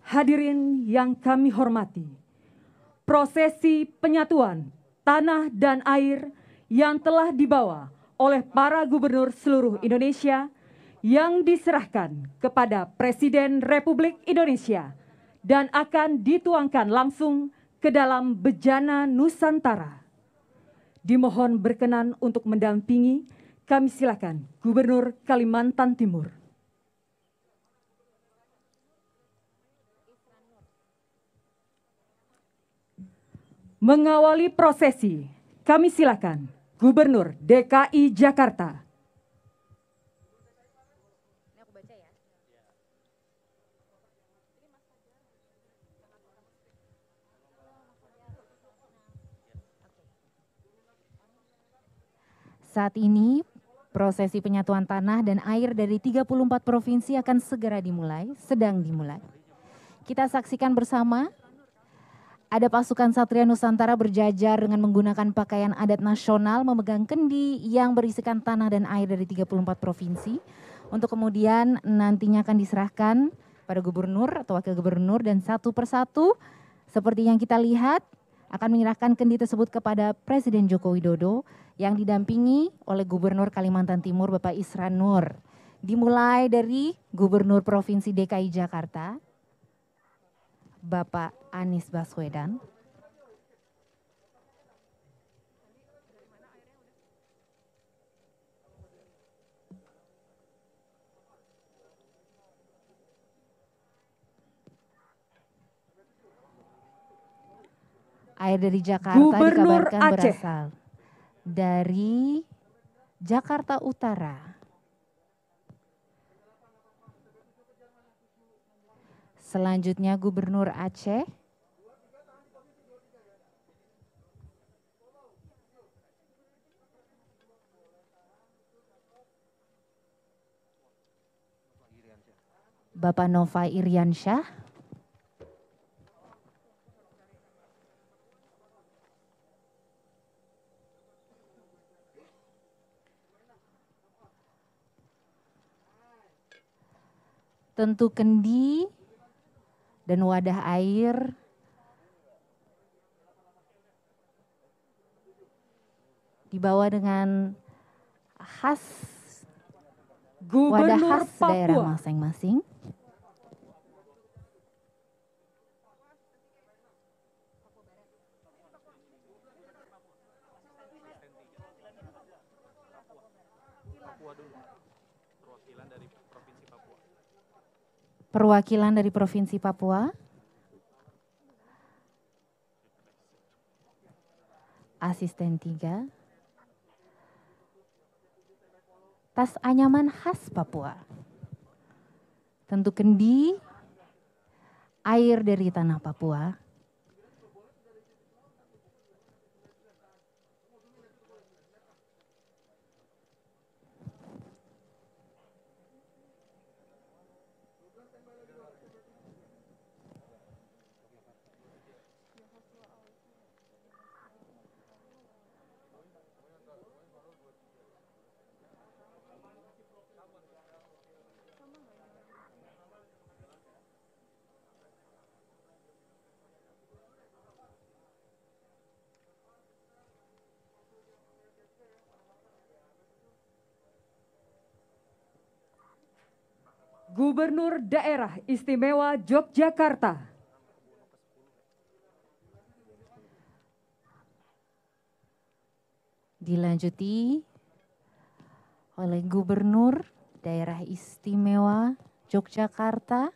Hadirin yang kami hormati, prosesi penyatuan tanah dan air yang telah dibawa oleh para gubernur seluruh Indonesia yang diserahkan kepada Presiden Republik Indonesia dan akan dituangkan langsung ke dalam bejana Nusantara. Dimohon berkenan untuk mendampingi, kami silakan Gubernur Kalimantan Timur. Mengawali prosesi, kami silakan Gubernur DKI Jakarta. Saat ini, prosesi penyatuan tanah dan air dari 34 provinsi akan segera dimulai, sedang dimulai. Kita saksikan bersama. Ada pasukan Satria Nusantara berjajar dengan menggunakan pakaian adat nasional memegang kendi yang berisikan tanah dan air dari 34 provinsi. Untuk kemudian nantinya akan diserahkan pada gubernur atau wakil gubernur dan satu persatu seperti yang kita lihat akan menyerahkan kendi tersebut kepada Presiden Joko Widodo yang didampingi oleh Gubernur Kalimantan Timur Bapak Isran Nur. Dimulai dari Gubernur Provinsi DKI Jakarta, Bapak Anies Baswedan. Air dari Jakarta Gubernur dikabarkan Aceh berasal dari Jakarta Utara. Selanjutnya Gubernur Aceh. Bapak Nova Iriansyah. Tentu kendi dan wadah air dibawa dengan khas wadah Gubernur khas daerah Papua. masing-masing. Perwakilan dari Provinsi Papua. Asisten 3. Tas anyaman khas Papua. Tentu kendi, air dari tanah Papua. Gubernur Daerah Istimewa Yogyakarta. Dilanjuti oleh Gubernur Daerah Istimewa Yogyakarta,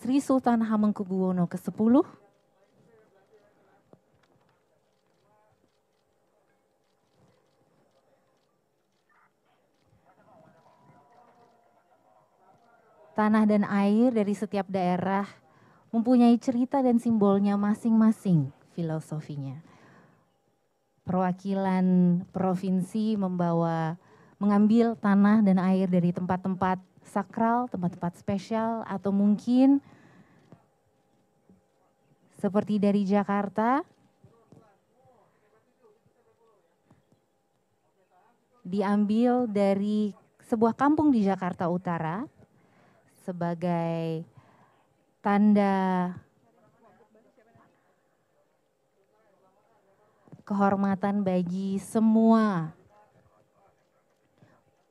Sri Sultan Hamengkubuwono ke-10. Tanah dan air dari setiap daerah mempunyai cerita dan simbolnya masing-masing, filosofinya. Perwakilan provinsi mengambil tanah dan air dari tempat-tempat sakral, tempat-tempat spesial, atau mungkin seperti dari Jakarta, diambil dari sebuah kampung di Jakarta Utara sebagai tanda kehormatan bagi semua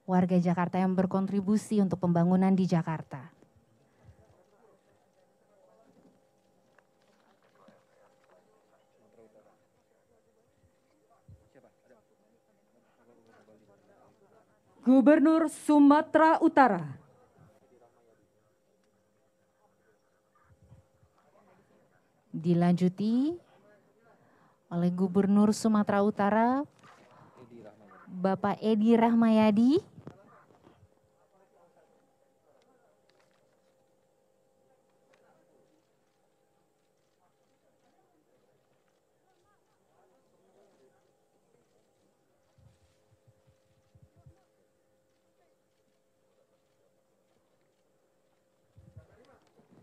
warga Jakarta yang berkontribusi untuk pembangunan di Jakarta. Gubernur Sumatera Utara. Dilanjuti oleh Gubernur Sumatera Utara, Bapak Edi Rahmayadi.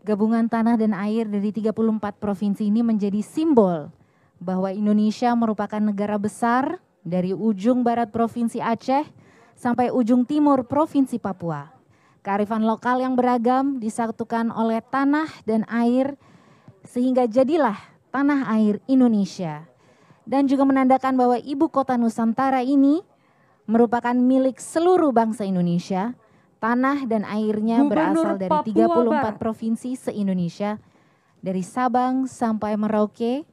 Gabungan tanah dan air dari 34 provinsi ini menjadi simbol bahwa Indonesia merupakan negara besar dari ujung barat Provinsi Aceh sampai ujung timur Provinsi Papua. Kearifan lokal yang beragam disatukan oleh tanah dan air sehingga jadilah tanah air Indonesia. Dan juga menandakan bahwa ibu kota Nusantara ini merupakan milik seluruh bangsa Indonesia. Tanah dan airnya berasal dari 34 provinsi se-Indonesia, dari Sabang sampai Merauke,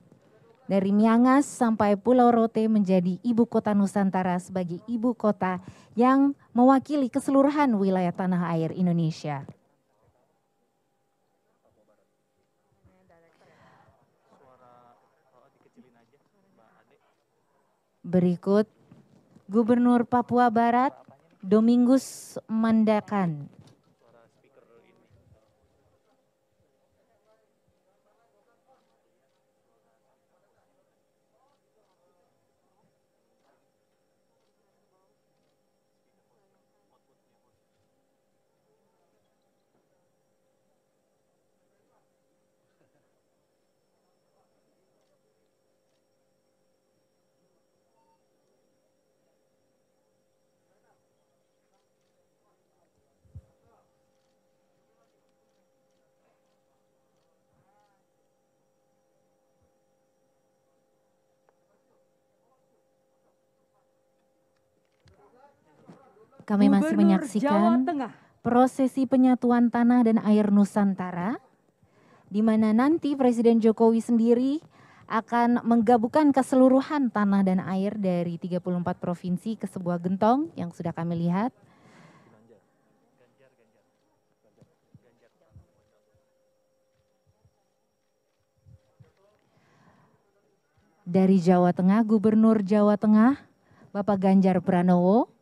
dari Miangas sampai Pulau Rote menjadi ibu kota Nusantara sebagai ibu kota yang mewakili keseluruhan wilayah tanah air Indonesia. Berikut Gubernur Papua Barat, Domingus Mandakan. Kami masih menyaksikan prosesi penyatuan tanah dan air Nusantara, di mana nanti Presiden Jokowi sendiri akan menggabungkan keseluruhan tanah dan air dari 34 provinsi ke sebuah gentong yang sudah kami lihat. Dari Jawa Tengah, Gubernur Jawa Tengah, Bapak Ganjar Pranowo.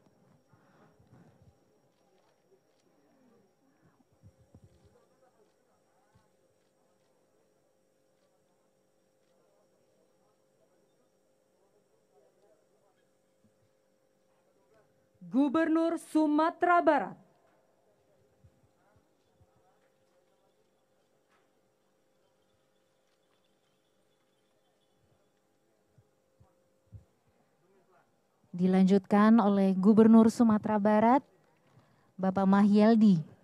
Gubernur Sumatera Barat. Dilanjutkan oleh Gubernur Sumatera Barat, Bapak Mahyeldi.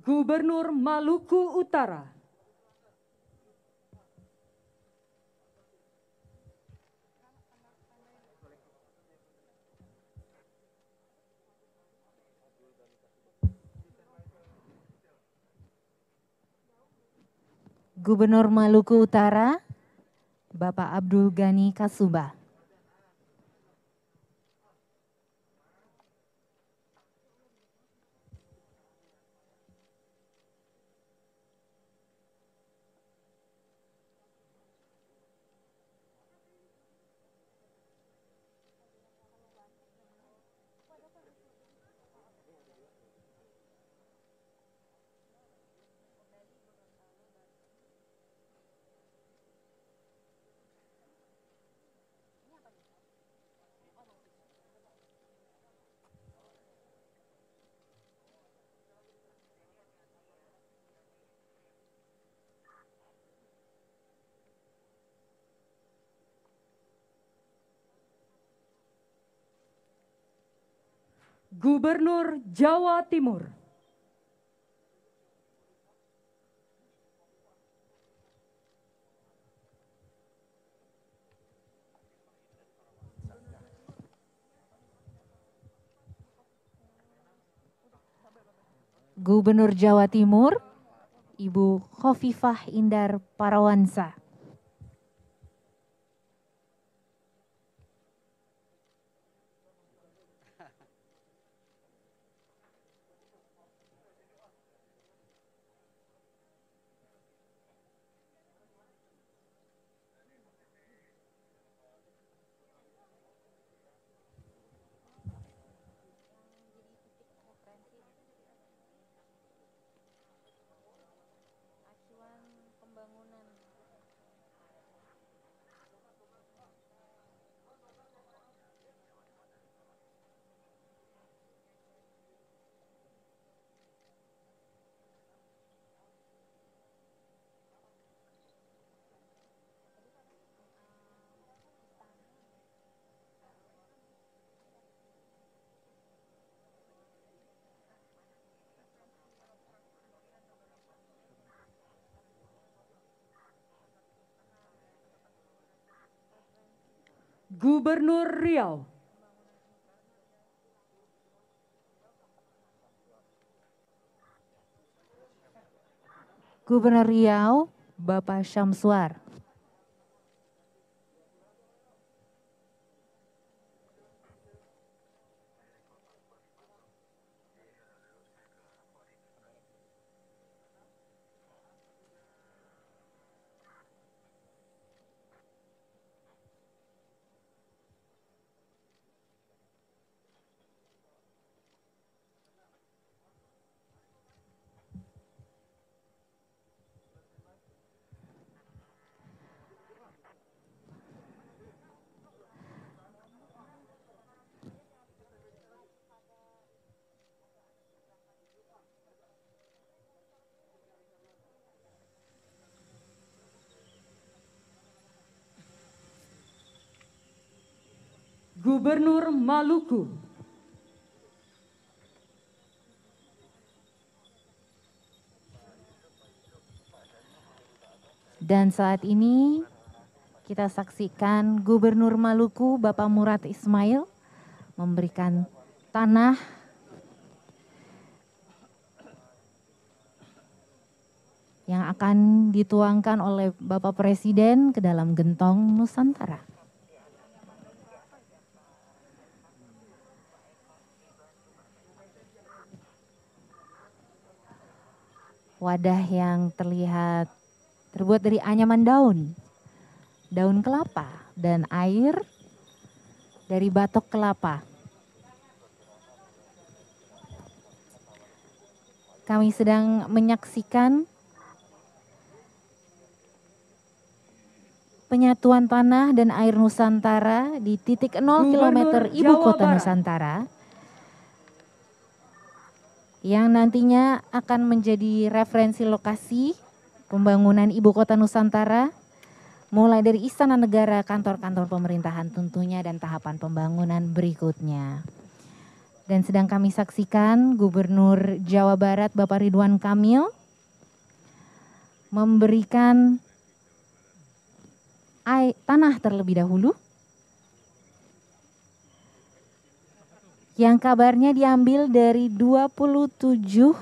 Gubernur Maluku Utara. Gubernur Maluku Utara, Bapak Abdul Ghani Kasubah. Gubernur Jawa Timur. Gubernur Jawa Timur, Ibu Khofifah Indar Parawansa. Gubernur Riau. Gubernur Riau, Bapak Syamsuar. Gubernur Maluku. Dan saat ini kita saksikan Gubernur Maluku Bapak Murad Ismail memberikan tanah yang akan dituangkan oleh Bapak Presiden ke dalam gentong Nusantara. Wadah yang terlihat terbuat dari anyaman daun kelapa, dan air dari batok kelapa. Kami sedang menyaksikan penyatuan tanah dan air Nusantara di titik 0 km Ibu Kota Nusantara, yang nantinya akan menjadi referensi lokasi pembangunan Ibu Kota Nusantara, mulai dari Istana Negara, kantor-kantor pemerintahan tentunya, dan tahapan pembangunan berikutnya. Dan sedang kami saksikan Gubernur Jawa Barat Bapak Ridwan Kamil memberikan tanah terlebih dahulu, yang kabarnya diambil dari 27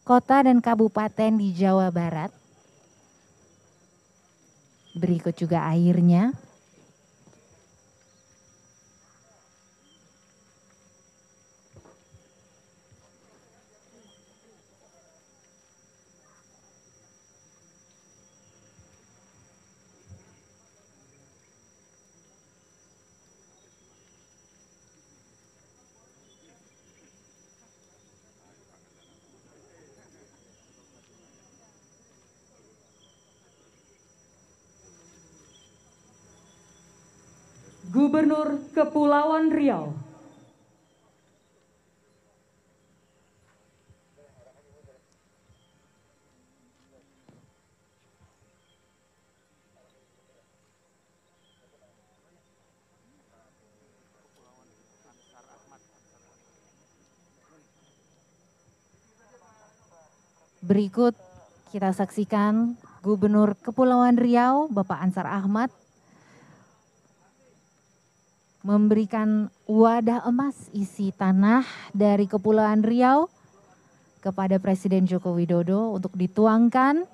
kota dan kabupaten di Jawa Barat. Berikut juga airnya. Gubernur Kepulauan Riau. Berikut kita saksikan Gubernur Kepulauan Riau, Bapak Ansar Ahmad, memberikan wadah emas isi tanah dari Kepulauan Riau kepada Presiden Joko Widodo untuk dituangkan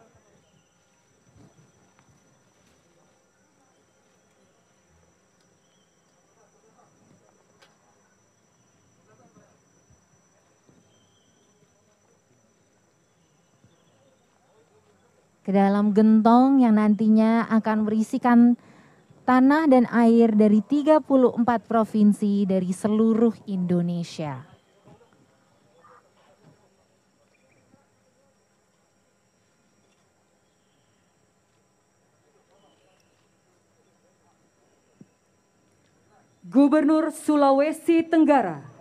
ke dalam gentong yang nantinya akan berisikan tanah dan air dari 34 provinsi dari seluruh Indonesia. Gubernur Sulawesi Tenggara,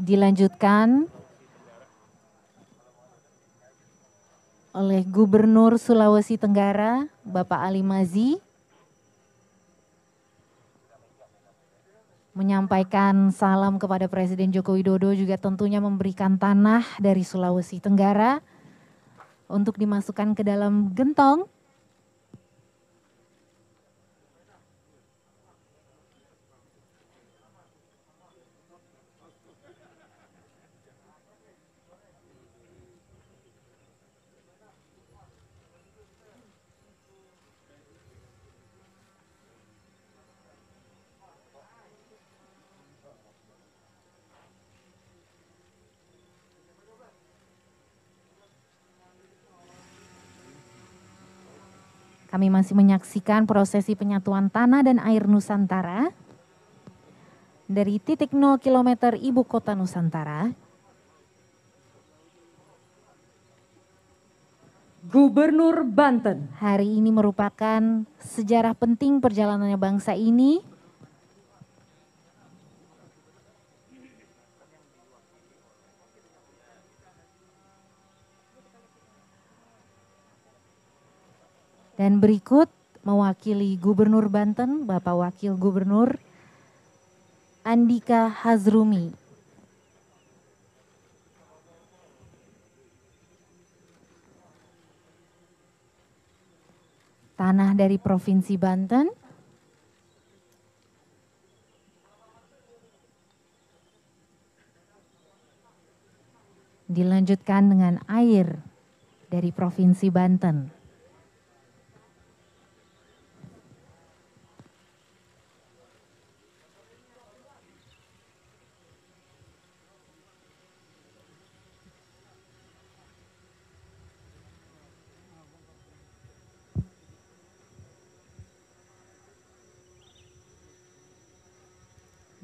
dilanjutkan oleh Gubernur Sulawesi Tenggara, Bapak Ali Mazi, menyampaikan salam kepada Presiden Joko Widodo, juga tentunya memberikan tanah dari Sulawesi Tenggara untuk dimasukkan ke dalam gentong. Kami masih menyaksikan prosesi penyatuan tanah dan air Nusantara dari titik 0 km Ibu Kota Nusantara. Gubernur Banten. Hari ini merupakan sejarah penting perjalanannya bangsa ini. Dan berikut mewakili Gubernur Banten, Bapak Wakil Gubernur Andika Hazrumi. Tanah dari Provinsi Banten. Dilanjutkan dengan air dari Provinsi Banten.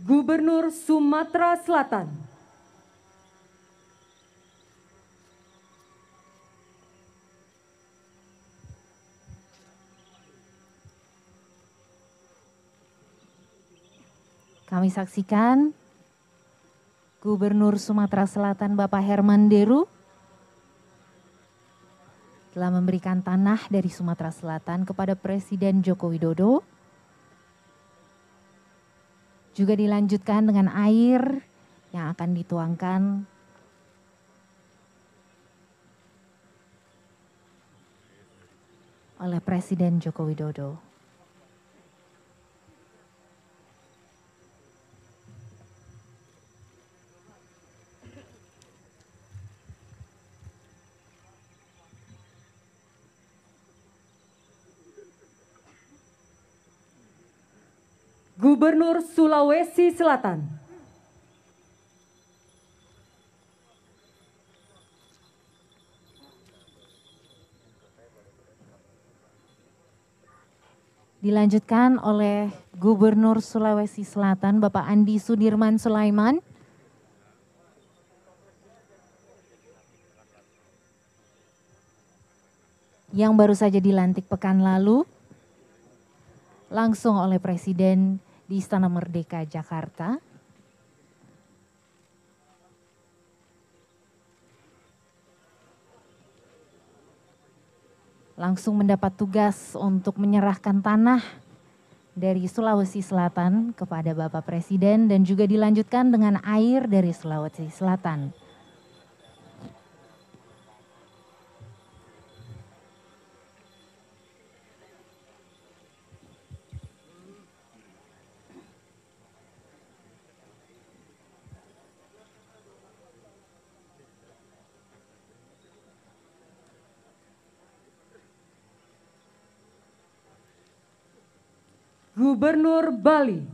Gubernur Sumatera Selatan. Kami saksikan Gubernur Sumatera Selatan Bapak Herman Deru telah memberikan tanah dari Sumatera Selatan kepada Presiden Joko Widodo. Juga dilanjutkan dengan air yang akan dituangkan oleh Presiden Joko Widodo. Gubernur Sulawesi Selatan. Dilanjutkan oleh Gubernur Sulawesi Selatan Bapak Andi Sudirman Sulaiman. Yang baru saja dilantik pekan lalu langsung oleh Presiden di Istana Merdeka Jakarta. langsung mendapat tugas untuk menyerahkan tanah dari Sulawesi Selatan kepada Bapak Presiden dan juga dilanjutkan dengan air dari Sulawesi Selatan. Gubernur Bali.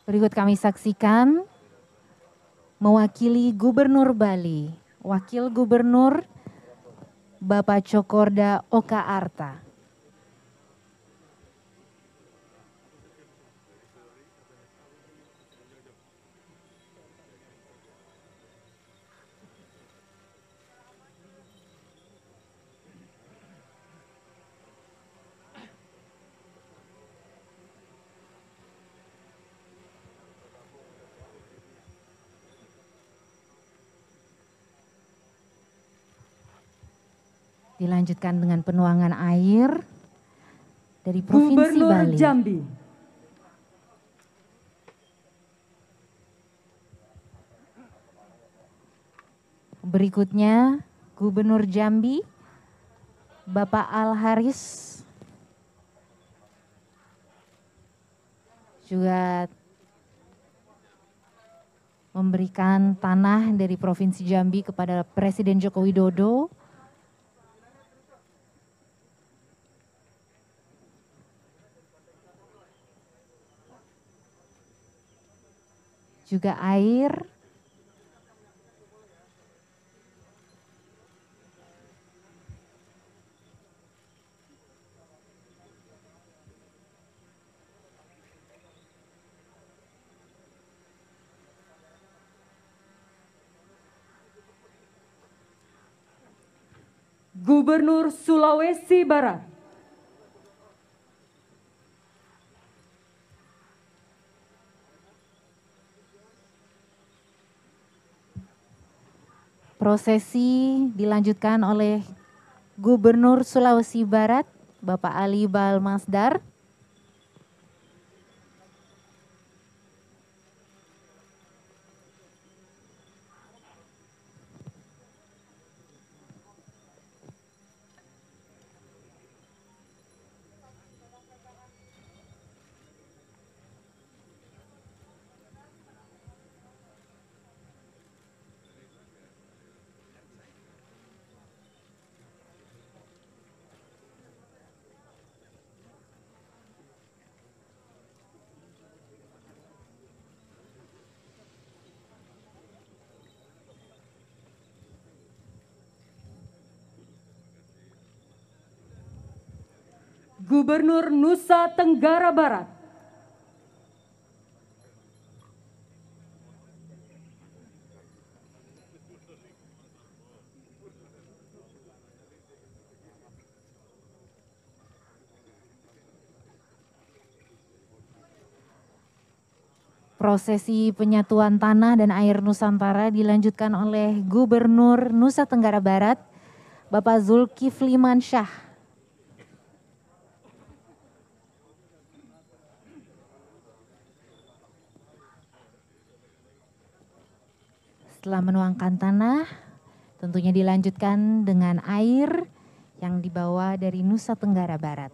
Berikut kami saksikan mewakili Gubernur Bali, Wakil Gubernur Bapak Cokorda Oka Arta. Dilanjutkan dengan penuangan air dari Provinsi Gubernur Bali. Jambi. Berikutnya Gubernur Jambi, Bapak Al Haris, juga memberikan tanah dari Provinsi Jambi kepada Presiden Joko Widodo. Juga air. Gubernur Sulawesi Barat. Prosesi dilanjutkan oleh Gubernur Sulawesi Barat, Bapak Ali Balmasdar. Gubernur Nusa Tenggara Barat. Prosesi penyatuan tanah dan air Nusantara dilanjutkan oleh Gubernur Nusa Tenggara Barat, Bapak Zulkifli Mansyah. Setelah menuangkan tanah, tentunya dilanjutkan dengan air yang dibawa dari Nusa Tenggara Barat.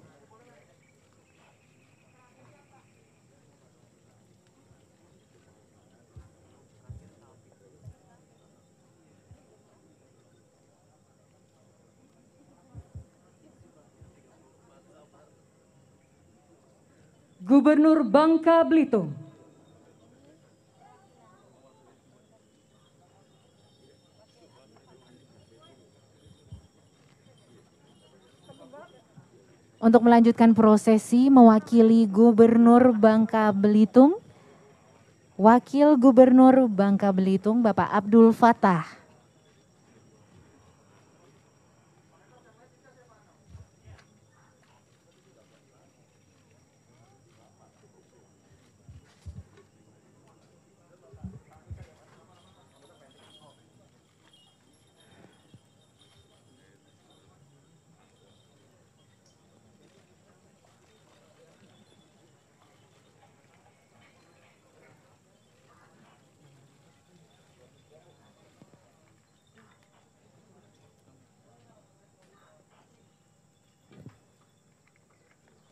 Gubernur Bangka Belitung. Untuk melanjutkan prosesi mewakili Gubernur Bangka Belitung, Wakil Gubernur Bangka Belitung Bapak Abdul Fattah.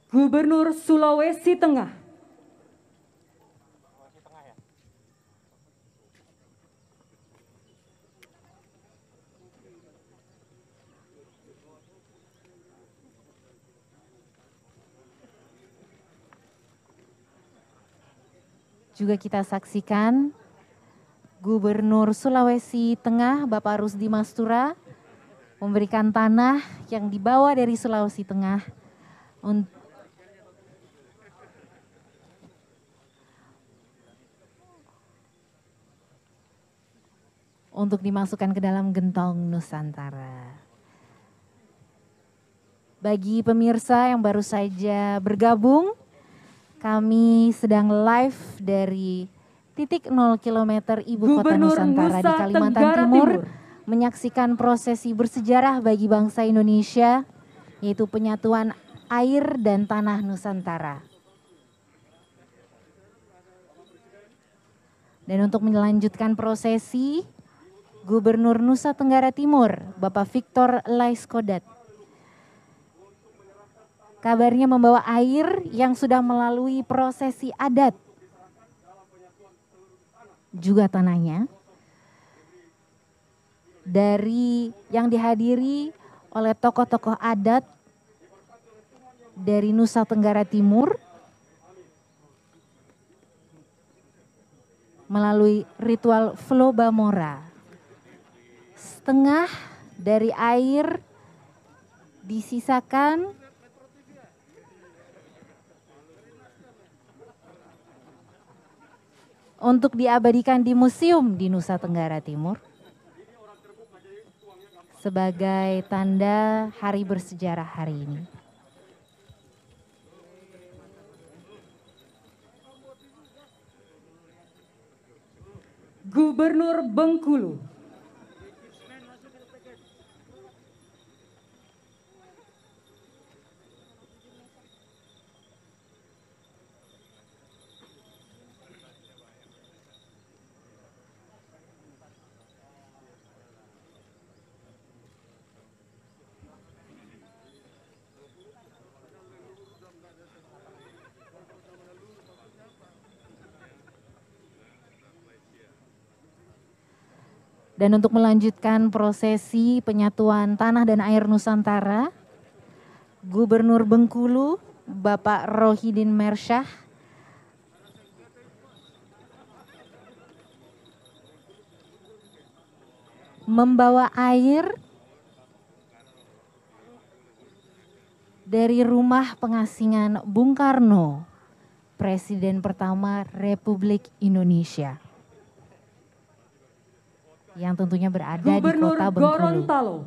Gubernur Sulawesi Tengah, juga kita saksikan Gubernur Sulawesi Tengah Bapak Rusdi Mastura memberikan tanah yang dibawa dari Sulawesi Tengah untuk dimasukkan ke dalam gentong Nusantara. Bagi pemirsa yang baru saja bergabung, kami sedang live dari titik 0 km Ibu Kota Nusantara di Kalimantan Timur, menyaksikan prosesi bersejarah bagi bangsa Indonesia, yaitu penyatuan air dan tanah Nusantara. Dan untuk melanjutkan prosesi, Gubernur Nusa Tenggara Timur, Bapak Victor Laiskodat, kabarnya membawa air yang sudah melalui prosesi adat, juga tanahnya, dari yang dihadiri oleh tokoh-tokoh adat dari Nusa Tenggara Timur melalui ritual Flobamora. Setengah dari air disisakan untuk diabadikan di museum di Nusa Tenggara Timur sebagai tanda hari bersejarah hari ini. Gubernur Bengkulu, dan untuk melanjutkan prosesi penyatuan tanah dan air Nusantara, Gubernur Bengkulu, Bapak Rohidin Mersyah, membawa air dari rumah pengasingan Bung Karno, Presiden pertama Republik Indonesia, yang tentunya berada Gubernur di Kota Bengkulu. Gorontalo,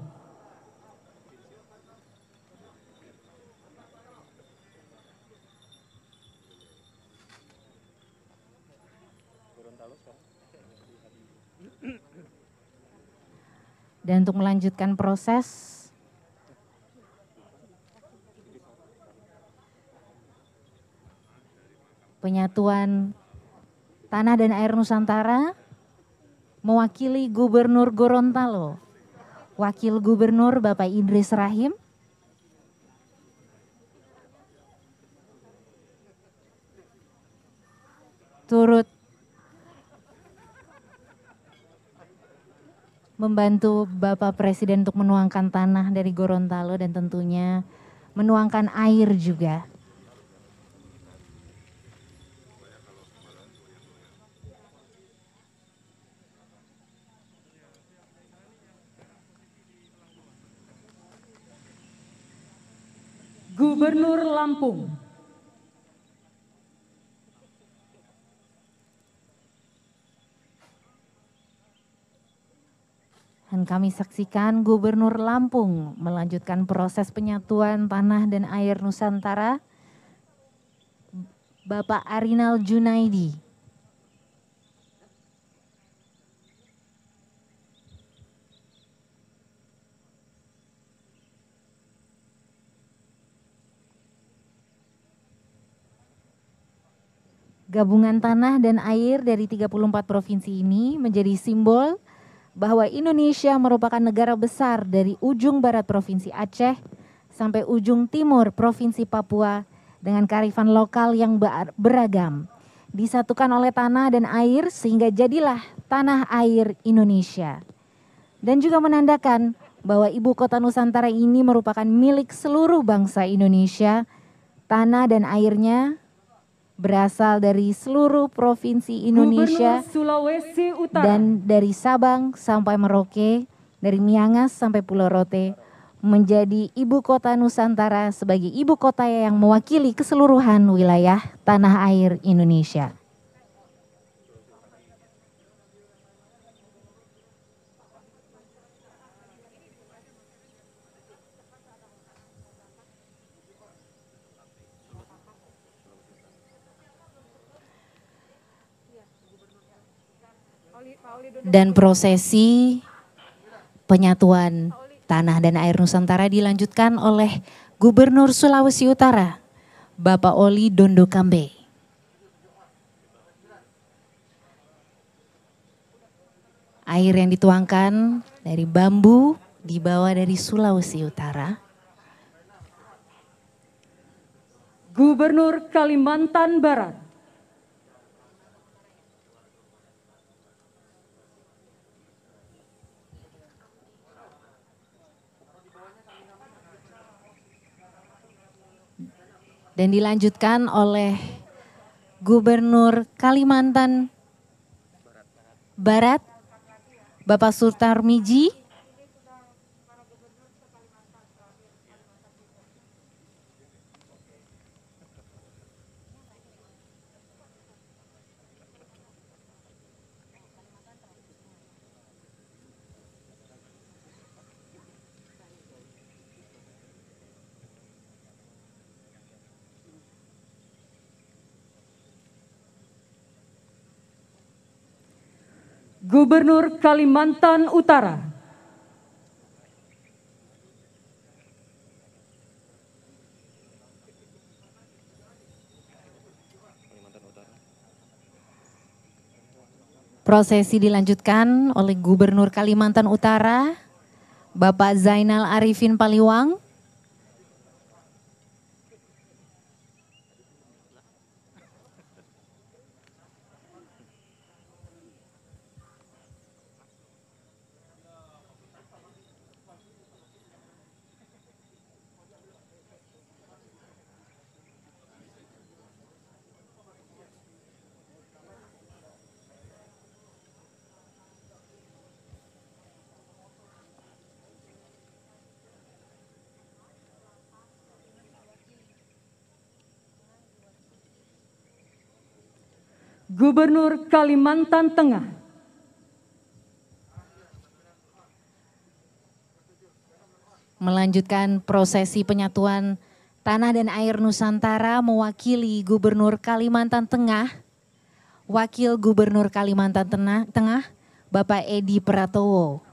dan untuk melanjutkan proses penyatuan tanah dan air Nusantara, mewakili Gubernur Gorontalo, Wakil Gubernur Bapak Idris Rahim, turut membantu Bapak Presiden untuk menuangkan tanah dari Gorontalo dan tentunya menuangkan air juga. Gubernur Lampung, dan kami saksikan Gubernur Lampung melanjutkan proses penyatuan tanah dan air Nusantara, Bapak Arinal Junaidi. Gabungan tanah dan air dari 34 provinsi ini menjadi simbol bahwa Indonesia merupakan negara besar dari ujung barat Provinsi Aceh sampai ujung timur Provinsi Papua dengan kearifan lokal yang beragam, disatukan oleh tanah dan air sehingga jadilah tanah air Indonesia. Dan juga menandakan bahwa ibu kota Nusantara ini merupakan milik seluruh bangsa Indonesia. Tanah dan airnya berasal dari seluruh provinsi Indonesia, Gubernur Sulawesi Utara, dan dari Sabang sampai Merauke, dari Miangas sampai Pulau Rote, menjadi ibu kota Nusantara sebagai ibu kota yang mewakili keseluruhan wilayah tanah air Indonesia. Dan prosesi penyatuan tanah dan air Nusantara dilanjutkan oleh Gubernur Sulawesi Utara, Bapak Oli Dondo Kambe. Air yang dituangkan dari bambu dibawa dari Sulawesi Utara. Gubernur Kalimantan Barat, dan dilanjutkan oleh Gubernur Kalimantan Barat, Bapak Sutarmiji. Gubernur Kalimantan Utara, Prosesi dilanjutkan oleh Gubernur Kalimantan Utara, Bapak Zainal Arifin Paliwang. Gubernur Kalimantan Tengah, melanjutkan prosesi penyatuan tanah dan air Nusantara mewakili Gubernur Kalimantan Tengah, Wakil Gubernur Kalimantan Tengah, Bapak Edi Pratowo.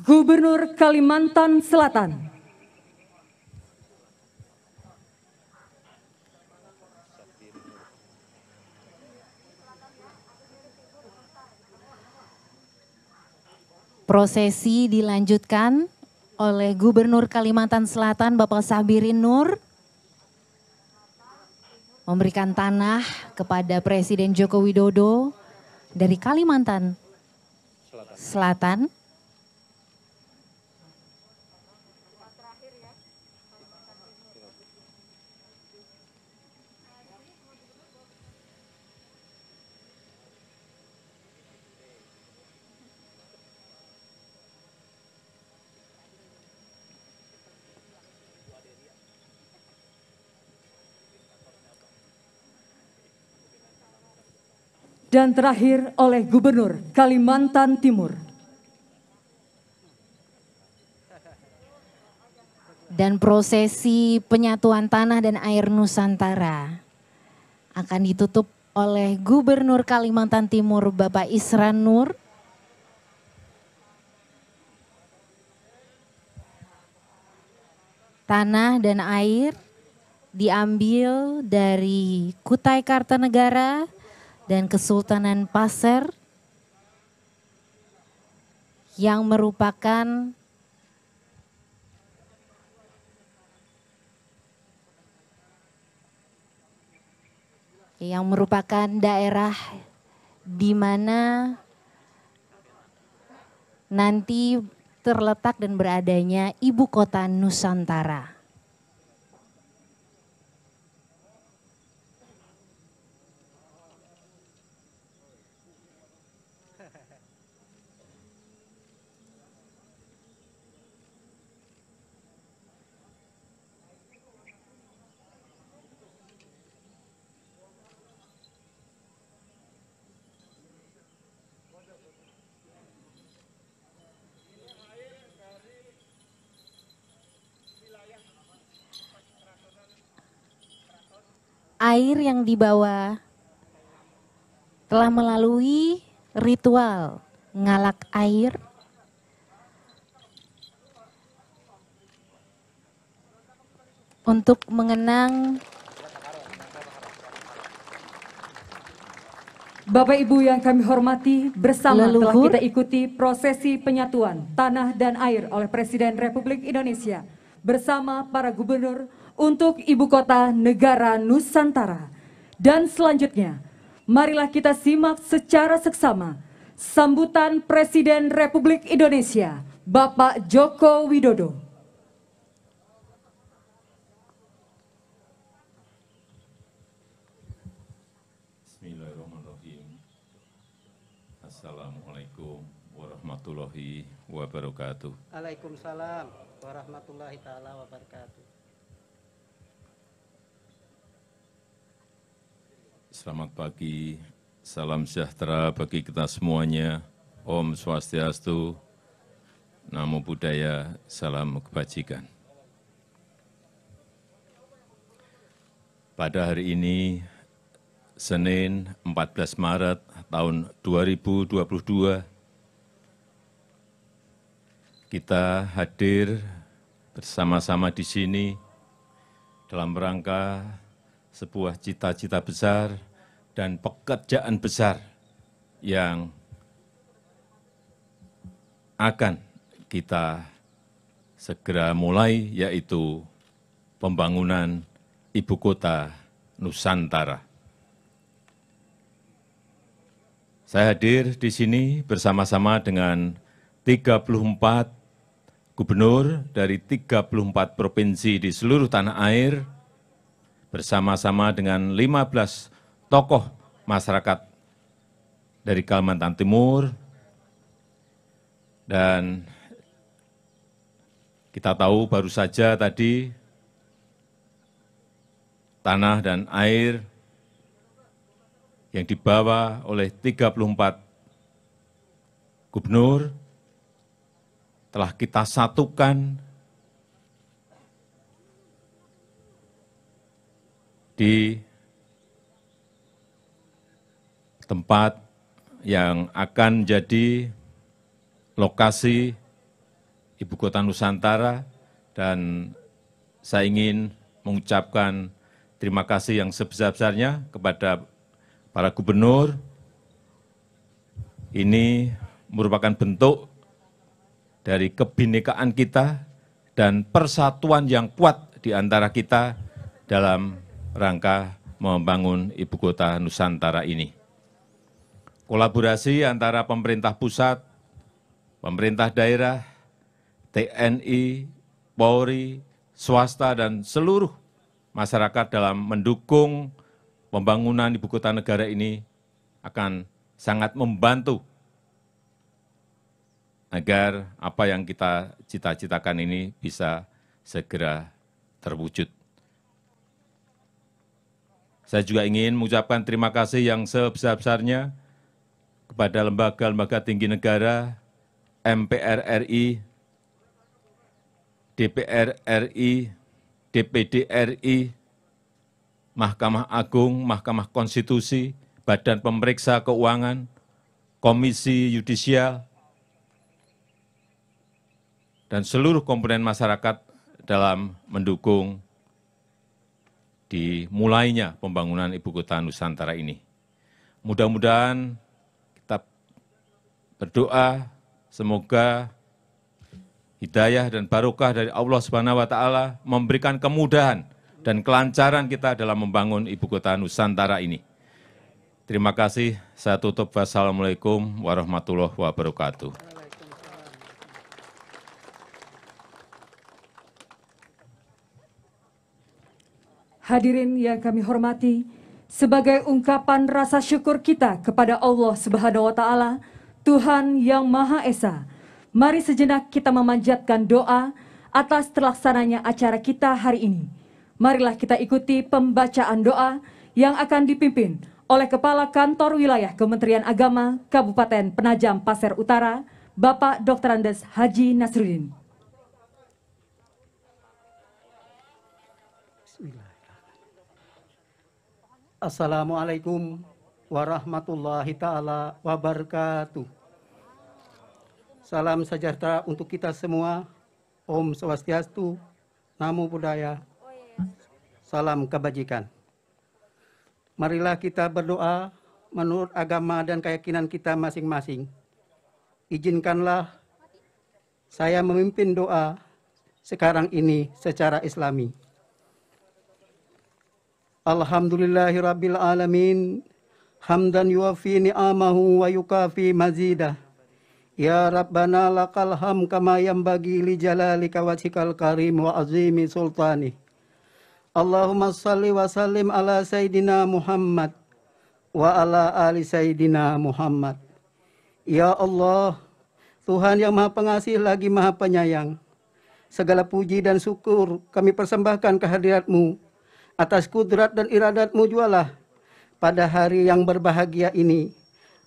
Gubernur Kalimantan Selatan, Prosesi dilanjutkan oleh Gubernur Kalimantan Selatan Bapak Sabirin Nur memberikan tanah kepada Presiden Joko Widodo dari Kalimantan Selatan. dan terakhir oleh Gubernur Kalimantan Timur. Dan prosesi penyatuan tanah dan air Nusantara akan ditutup oleh Gubernur Kalimantan Timur Bapak Isran Nur. Tanah dan air diambil dari Kutai Kartanegara dan Kesultanan Pasir yang merupakan daerah di mana nanti terletak dan beradanya ibu kota Nusantara. Air yang dibawa telah melalui ritual ngalak air untuk mengenang Bapak Ibu yang kami hormati, bersama telah leluhur kita ikuti prosesi penyatuan tanah dan air oleh Presiden Republik Indonesia bersama para gubernur untuk Ibu Kota Negara Nusantara. Dan selanjutnya, marilah kita simak secara seksama sambutan Presiden Republik Indonesia, Bapak Joko Widodo. Bismillahirrahmanirrahim. Assalamualaikum warahmatullahi wabarakatuh. Waalaikumsalam warahmatullahi taala wabarakatuh. Selamat pagi, salam sejahtera bagi kita semuanya. Om Swastiastu, Namo Buddhaya, salam kebajikan. Pada hari ini, Senin 14 Maret tahun 2022, kita hadir bersama-sama di sini dalam rangka sebuah cita-cita besar dan pekerjaan besar yang akan kita segera mulai, yaitu pembangunan Ibu Kota Nusantara. Saya hadir di sini bersama-sama dengan 34 gubernur dari 34 provinsi di seluruh tanah air, bersama-sama dengan 15 tokoh masyarakat dari Kalimantan Timur, dan kita tahu baru saja tadi tanah dan air yang dibawa oleh 34 gubernur telah kita satukan di tempat yang akan jadi lokasi Ibu Kota Nusantara, dan saya ingin mengucapkan terima kasih yang sebesar-besarnya kepada para gubernur. Ini merupakan bentuk dari kebinekaan kita dan persatuan yang kuat di antara kita dalam rangka membangun Ibu Kota Nusantara ini. Kolaborasi antara pemerintah pusat, pemerintah daerah, TNI, Polri, swasta, dan seluruh masyarakat dalam mendukung pembangunan Ibu Kota Negara ini akan sangat membantu agar apa yang kita cita-citakan ini bisa segera terwujud. Saya juga ingin mengucapkan terima kasih yang sebesar-besarnya kepada lembaga-lembaga tinggi negara, MPR RI, DPR RI, DPD RI, Mahkamah Agung, Mahkamah Konstitusi, Badan Pemeriksa Keuangan, Komisi Yudisial, dan seluruh komponen masyarakat dalam mendukung dimulainya pembangunan Ibu Kota Nusantara ini. Mudah-mudahan kita berdoa semoga hidayah dan barokah dari Allah Subhanahu wa taala memberikan kemudahan dan kelancaran kita dalam membangun Ibu Kota Nusantara ini. Terima kasih. Saya tutup. Wassalamualaikum warahmatullahi wabarakatuh. Hadirin yang kami hormati, sebagai ungkapan rasa syukur kita kepada Allah Subhanahu wa taala, Tuhan yang Maha Esa, mari sejenak kita memanjatkan doa atas terlaksananya acara kita hari ini. Marilah kita ikuti pembacaan doa yang akan dipimpin oleh Kepala Kantor Wilayah Kementerian Agama Kabupaten Penajam Pasir Utara, Bapak Dr. Andes Haji Nasruddin. Assalamualaikum warahmatullahi ta'ala wabarakatuh. Salam sejahtera untuk kita semua. Om Swastiastu, Namo Buddhaya, salam kebajikan. Marilah kita berdoa menurut agama dan keyakinan kita masing-masing. Izinkanlah saya memimpin doa sekarang ini secara Islami. Alhamdulillahirabbil alamin, hamdan yuwafi ni'amahu wa yukafi mazidah. Ya Rabbana lakal ham kama yanbaghi li jalalika wajhikal karim wa azimi sultani. Allahumma salli wa sallim ala Sayyidina Muhammad wa ala ali Sayyidina Muhammad. Ya Allah, Tuhan yang Maha Pengasih lagi Maha Penyayang, segala puji dan syukur kami persembahkan kehadirat-Mu atas kudrat dan iradat-Mu jualah pada hari yang berbahagia ini.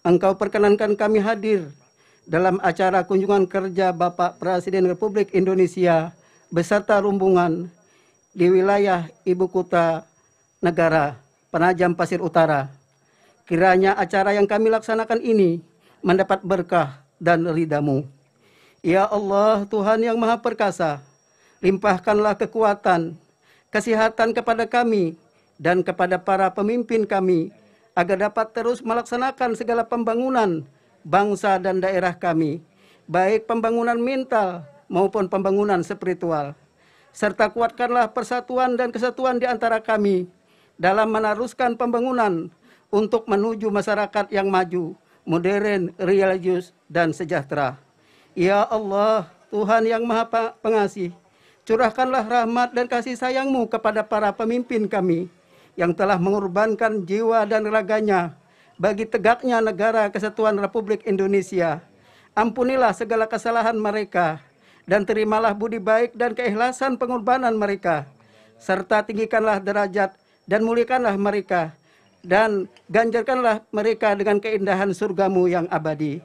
Engkau perkenankan kami hadir dalam acara kunjungan kerja Bapak Presiden Republik Indonesia beserta rombongan di wilayah Ibu Kota Negara Penajam Pasir Utara. Kiranya acara yang kami laksanakan ini mendapat berkah dan ridha-Mu. Ya Allah, Tuhan yang Maha Perkasa, limpahkanlah kekuatan, kesehatan kepada kami dan kepada para pemimpin kami, agar dapat terus melaksanakan segala pembangunan bangsa dan daerah kami, baik pembangunan mental maupun pembangunan spiritual. Serta kuatkanlah persatuan dan kesatuan di antara kami dalam meneruskan pembangunan untuk menuju masyarakat yang maju, modern, religius, dan sejahtera. Ya Allah, Tuhan yang Maha Pengasih, curahkanlah rahmat dan kasih sayang-Mu kepada para pemimpin kami yang telah mengorbankan jiwa dan raganya bagi tegaknya negara kesatuan Republik Indonesia. Ampunilah segala kesalahan mereka, dan terimalah budi baik dan keikhlasan pengorbanan mereka, serta tinggikanlah derajat dan muliakanlah mereka, dan ganjarkanlah mereka dengan keindahan surga-Mu yang abadi.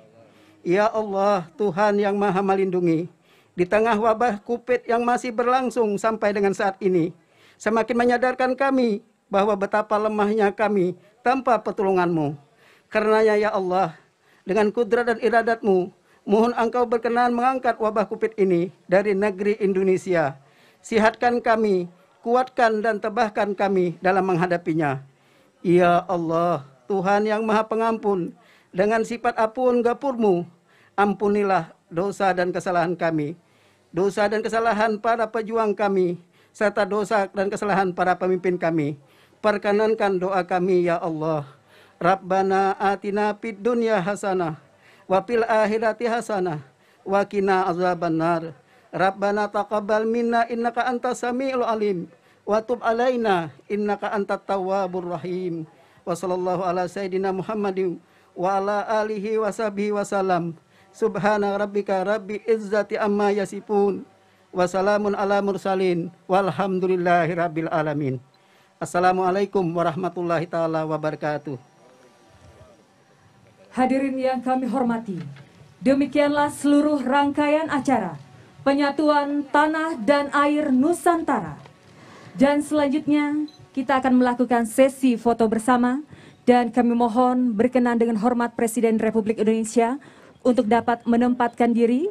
Ya Allah, Tuhan yang Maha Melindungi, di tengah wabah COVID yang masih berlangsung sampai dengan saat ini, semakin menyadarkan kami bahwa betapa lemahnya kami tanpa pertolongan-Mu. Karenanya ya Allah, dengan kudrat dan iradat-Mu, mohon Engkau berkenan mengangkat wabah COVID ini dari negeri Indonesia. Sihatkan kami, kuatkan dan tabahkan kami dalam menghadapinya. Ya Allah, Tuhan yang Maha Pengampun, dengan sifat ampun gapur-Mu, ampunilah dosa dan kesalahan kami, dosa dan kesalahan para pejuang kami, serta dosa dan kesalahan para pemimpin kami. Perkenankan doa kami ya Allah. Rabbana atina fid dunya hasanah wa fil akhirati hasanah wa qina azabannar. Rabbana taqabbal minna innaka antas samiul alim wa tub alaina innaka antat tawwabur rahim. Wa sallallahu ala sayidina Muhammadin wa ala alihi wa sahbihi wasallam. Subhana rabbika rabbil izzati amma yasifun wa salamun ala mursalin walhamdulillahi rabbil alamin. Assalamualaikum warahmatullahi taala wabarakatuh. Hadirin yang kami hormati, demikianlah seluruh rangkaian acara penyatuan tanah dan air Nusantara. Dan selanjutnya kita akan melakukan sesi foto bersama dan kami mohon berkenan dengan hormat Presiden Republik Indonesia untuk dapat menempatkan diri,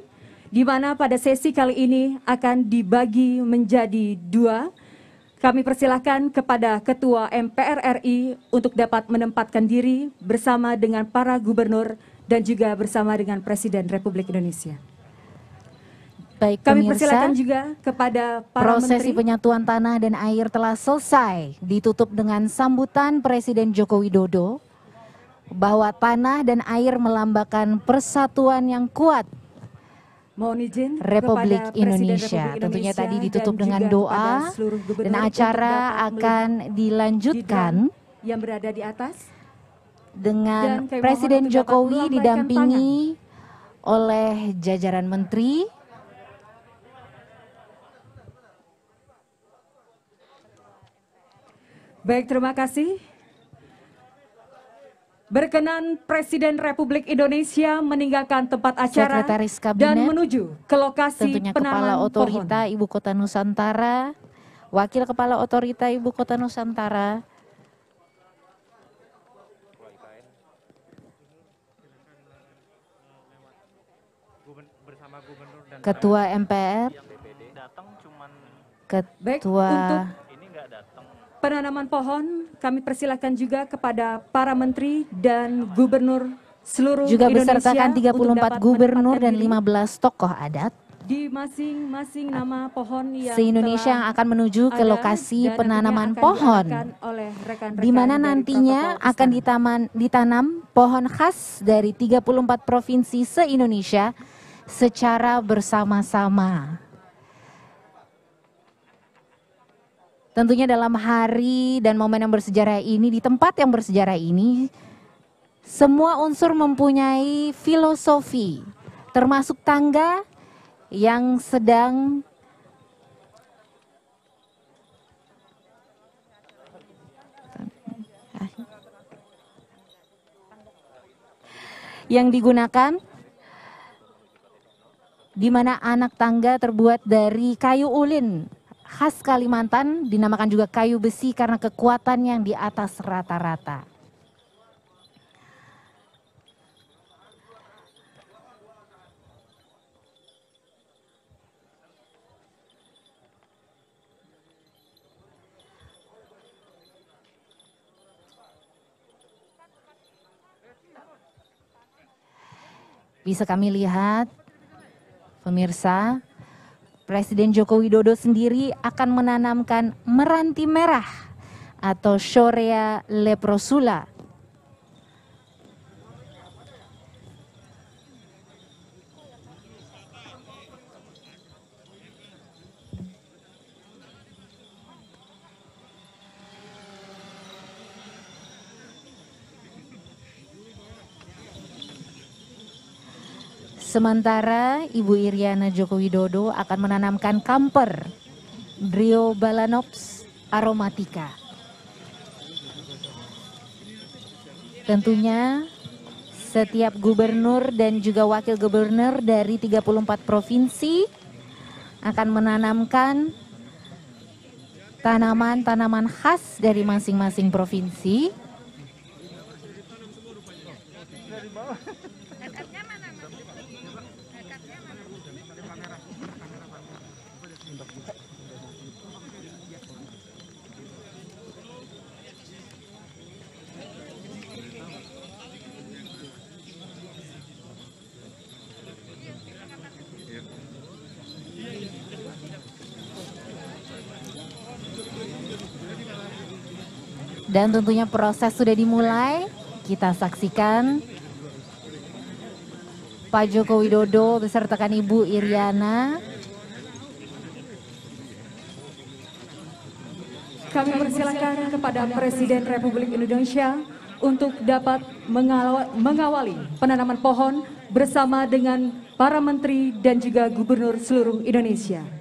di mana pada sesi kali ini akan dibagi menjadi dua. Kami persilakan kepada Ketua MPR RI untuk dapat menempatkan diri bersama dengan para gubernur dan juga bersama dengan Presiden Republik Indonesia. Baik, Kami pemirsa, persilakan juga kepada para prosesi menteri. penyatuan tanah dan air telah selesai, ditutup dengan sambutan Presiden Joko Widodo bahwa tanah dan air melambangkan persatuan yang kuat Mohon izin Republik kepada Presiden Indonesia. Republik Tentunya Indonesia tadi ditutup dan dengan juga doa kepada seluruh gubernur dan untuk acara dapat akan melihat dilanjutkan hidran yang berada di atas. dengan Dan kami mohon Presiden untuk dapat Jokowi melambaikan didampingi oleh jajaran menteri. Baik, terima kasih. Berkenan Presiden Republik Indonesia meninggalkan tempat acara Sekretaris dan Kabinet, menuju ke lokasi tentunya Kepala penanaman Otorita pohon. Ibu Kota Nusantara, Wakil Kepala Otorita Ibu Kota Nusantara, Ketua MPR, Baik, Ketua untuk penanaman pohon kami persilakan juga kepada para menteri dan gubernur seluruh juga Indonesia besertakan untuk 34 dapat gubernur menempatkan dan diri 15 tokoh adat di masing-masing nama pohon yang se-Indonesia yang telah akan menuju ke ada lokasi dan penanaman nantinya akan pohon, diarahkan oleh rekan-rekan di mana dari nantinya protokol akan istana. ditanam pohon khas dari 34 provinsi se-Indonesia secara bersama-sama. Tentunya dalam hari dan momen yang bersejarah ini, di tempat yang bersejarah ini, semua unsur mempunyai filosofi, termasuk tangga yang sedang yang digunakan, di mana anak tangga terbuat dari kayu ulin khas Kalimantan, dinamakan juga kayu besi karena kekuatan yang di atas rata-rata. Bisa kami lihat, pemirsa, Presiden Joko Widodo sendiri akan menanamkan meranti merah atau Shorea leprosula. Sementara Ibu Iriana Joko Widodo akan menanamkan kamper Dryobalanops aromatica. Tentunya setiap gubernur dan juga wakil gubernur dari 34 provinsi akan menanamkan tanaman-tanaman khas dari masing-masing provinsi. Dan tentunya proses sudah dimulai, kita saksikan Pak Joko Widodo besertakan Ibu Iriana. Kami persilakan kepada Presiden Republik Indonesia untuk dapat mengawali penanaman pohon bersama dengan para menteri dan juga gubernur seluruh Indonesia.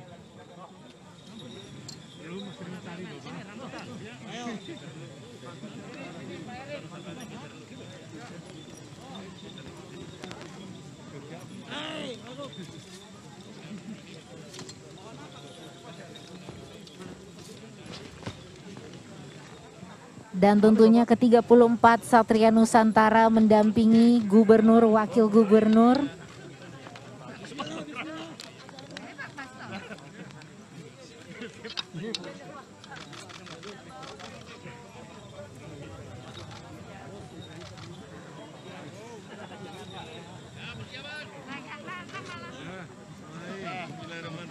Dan tentunya ke-34 Satria Nusantara mendampingi gubernur, wakil gubernur.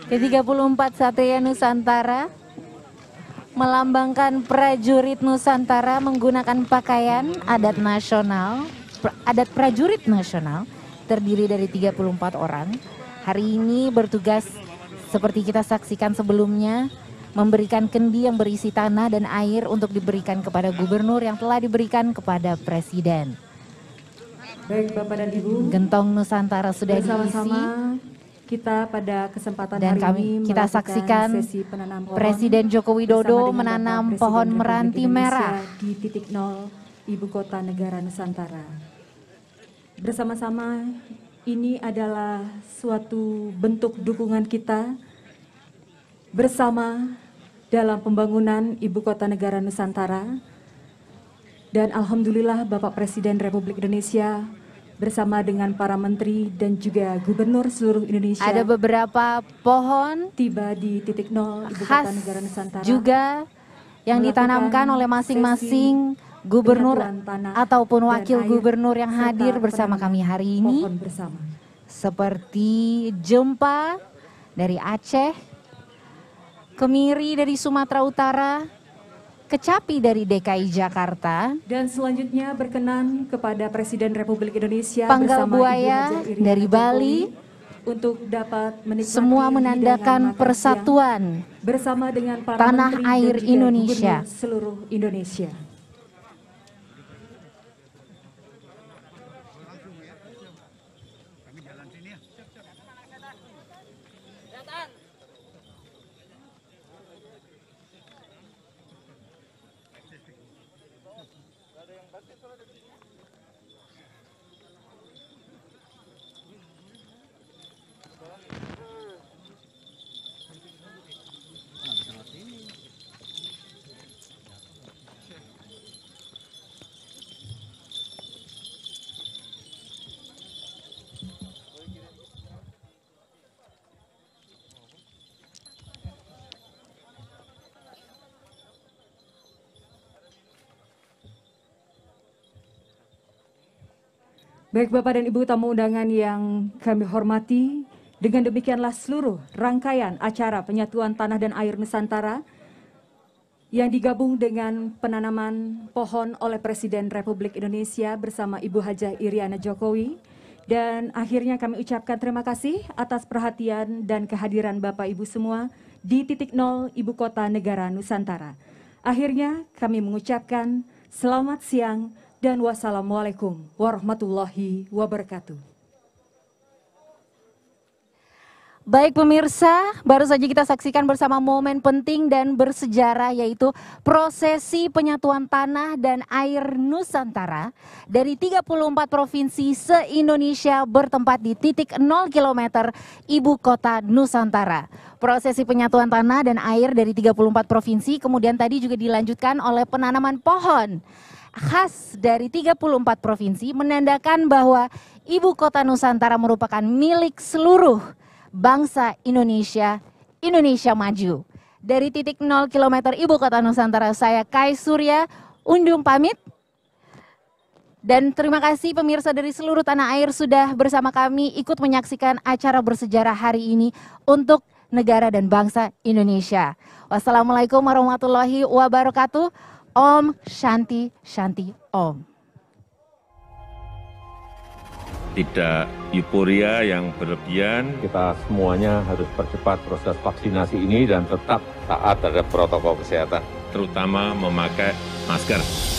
Ke-34 Satria Nusantara melambangkan prajurit Nusantara menggunakan pakaian adat nasional, adat prajurit nasional terdiri dari 34 orang. Hari ini bertugas seperti kita saksikan sebelumnya, memberikan kendi yang berisi tanah dan air untuk diberikan kepada gubernur yang telah diberikan kepada presiden. Baik Bapak dan Ibu, Gentong Nusantara sudah bersama-sama diisi. Kita pada kesempatan Dan hari ini kita melakukan saksikan sesi penanam pohon Presiden Joko Widodo bersama dengan menanam Bapak pohon Presiden meranti Republik merah Indonesia di titik nol Ibu Kota Negara Nusantara. Bersama-sama ini adalah suatu bentuk dukungan kita bersama dalam pembangunan Ibu Kota Negara Nusantara. Dan alhamdulillah Bapak Presiden Republik Indonesia bersama dengan para menteri dan juga gubernur seluruh Indonesia. ada beberapa pohon Tiba di titik nol Ibu khas Kota Negara Nusantara juga yang ditanamkan oleh masing-masing gubernur ataupun wakil gubernur yang hadir bersama kami hari ini. pohon bersama. Seperti Jempa dari Aceh, Kemiri dari Sumatera Utara, Kecapi dari DKI Jakarta, Dan selanjutnya berkenan kepada Presiden Republik Indonesia Panggal bersama Buaya Ibu Hajar Iriana dari Jokowi Bali, untuk dapat menikmati semua hidangan menandakan makan siang persatuan bersama dengan para tanah menteri air dan juga Indonesia. gubernur seluruh Indonesia. Baik Bapak dan Ibu tamu undangan yang kami hormati, dengan demikianlah seluruh rangkaian acara penyatuan tanah dan air Nusantara yang digabung dengan penanaman pohon oleh Presiden Republik Indonesia bersama Ibu Hajar Iriana Jokowi. Dan akhirnya kami ucapkan terima kasih atas perhatian dan kehadiran Bapak Ibu semua di titik nol Ibu Kota Negara Nusantara. Akhirnya kami mengucapkan selamat siang dan wassalamualaikum warahmatullahi wabarakatuh. Baik pemirsa, baru saja kita saksikan bersama momen penting dan bersejarah yaitu prosesi penyatuan tanah dan air Nusantara dari 34 provinsi se-Indonesia bertempat di titik 0 km Ibu Kota Nusantara. Prosesi penyatuan tanah dan air dari 34 provinsi kemudian tadi juga dilanjutkan oleh penanaman pohon khas dari 34 provinsi menandakan bahwa Ibu Kota Nusantara merupakan milik seluruh bangsa Indonesia, Indonesia maju. Dari titik 0 km Ibu Kota Nusantara, saya Kai Surya undur pamit. Dan terima kasih pemirsa dari seluruh tanah air sudah bersama kami ikut menyaksikan acara bersejarah hari ini untuk negara dan bangsa Indonesia. Wassalamualaikum warahmatullahi wabarakatuh. Om Shanti Shanti Om. Tidak euforia yang berlebihan. Kita semuanya harus percepat proses vaksinasi ini dan tetap taat terhadap protokol kesehatan. Terutama memakai masker.